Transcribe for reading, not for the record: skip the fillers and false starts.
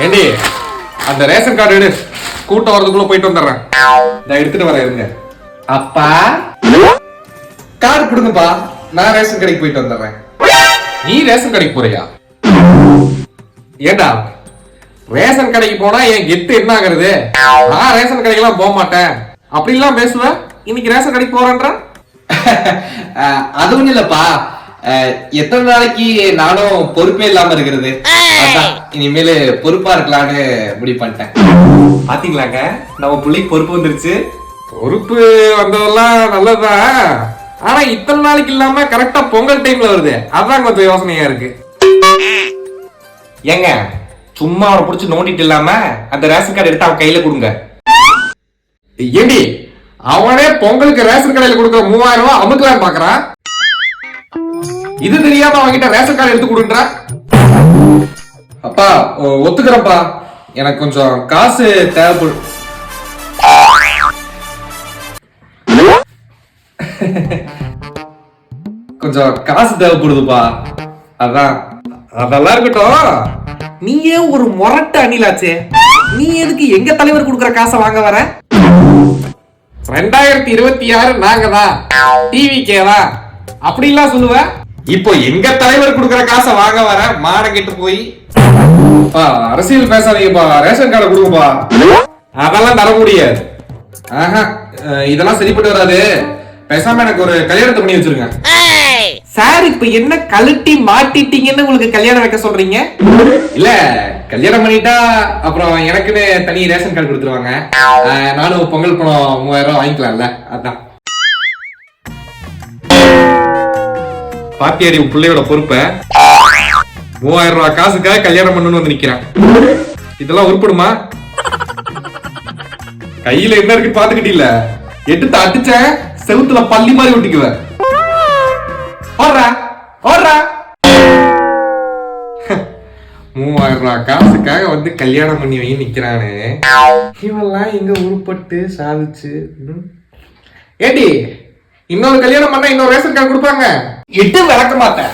ஏண்டி அந்த ration card எடு, கூட்டம் வரதுக்குள்ள போயிட்டு வந்துடுறேன். நான் எடுத்துட்டு வரேன் இருங்க. அப்பா கார்டு கொடுங்கப்பா, நான் ரேஷன் கடைக்கு போயிட்டு வந்துடுறேன். நீ ரேஷன் கடைக்கு போறியா? ஏண்டா ரேஷன் கடைக்கு போனா என் கெத்து என்ன ஆகுறது? நான் ரேஷன் கடைக்கெல்லாம் போக மாட்டேன் அப்படிலாம் பேசுவேன். இன்னைக்கு ரேஷன் கடைக்கு போறேன்ற அது ஒண்ணு இல்லப்பா, எத்தனை நாளைக்கு நானும் பொறுப்பே இல்லாம இருக்கிறது, இனிமேல் பொறுப்பா இருக்கலான்னு முடிவு பண்ணிட்டேன். பாத்தீங்களாங்க, நம்ம பிள்ளைக்கு பொறுப்பு வந்துருச்சு. பொறுப்பு வந்ததெல்லாம் நல்லதுதான், ஆனா இத்தனை நாளைக்கு இல்லாம கரெக்டா பொங்கல் டைம்ல வருது, அதான் கொஞ்சம் யோசனையா இருக்கு. ஏங்க சும்மா அவரை பிடிச்சி நோண்டிட்டு இல்லாம அந்த ரேஷன் கார்டு எடுத்து அவன் கையில கொடுங்க. ஏண்டி அவனே பொங்கலுக்கு ரேஷன் கடையில கொடுக்குற 3000 ரூபாய் அமுக்கலாம் பாக்குறான். இது தெரியாம அவன்கிட்ட ரேஷன் கார்டு எடுத்து கொடுன்றா. அப்பா ஒத்துக்கிறப்பா, எனக்கு கொஞ்சம் காசு தேவைப்படும். கொஞ்சம் காசு தேவைப்படுதுப்பா, அதான். அதெல்லாம் இருக்கட்டும், நீயே ஒரு முரட்டு அணிலாச்சே, நீ எதுக்கு எங்க தலைவர் கொடுக்குற காசை வாங்க வர? 2026 நாங்க தான், டிவிக்கே தான் அப்படிலாம் சொல்லுவ. இப்போ எங்க தலைவர் கொடுக்குற காசை வாங்க வர மான கெட்டு போய். அரசியல் பேசாதீங்கப்பா, ரேஷன் கார்டை கொடுங்கப்பா. அதெல்லாம் தர முடியாது. இதெல்லாம் சரிப்பட்டு வராது. பேசாம எனக்கு ஒரு கல்யாணத்தை பண்ணி வச்சிருங்க. சார் இப்ப என்ன கழட்டி மாட்டிட்டீங்கன்னு உங்களுக்கு கல்யாணம் வைக்க சொல்றீங்க? இல்ல கல்யாணம் பண்ணிட்டா அப்புறம் எனக்குன்னு தனி ரேஷன் கார்டு கொடுத்துருவாங்க, நானும் பொங்கல் பணம் 3000 வாங்கிக்கலாம்ல, அதான். பாத்தியாடி உன் பிள்ளையோட பொறுப்ப, 3000 ரூபாய் காசுக்காக கல்யாணம் பண்ணணும்னு வந்து நிக்கிறேன். இதெல்லாம் உருப்படுமா? கையில என்ன இருக்கு பாத்துக்கிட்டீங்களா? எடுத்து அடிச்ச செவுத்துல பள்ளி மாதிரி ஒட்டிக்குவேன். ஓடுறா ஓடுறா. 3000 ரூபாய் காசுக்காக வந்து கல்யாணம் பண்ணி வை நிக்கிறானு, இவெல்லாம் எங்க உருப்பட்டு சாதிச்சு. ஏடி இன்னொரு கல்யாணம் பண்ணா இன்னொரு ரேஷன் கார்டு கொடுப்பாங்க. எட்டு விளக்க மாட்டேன்.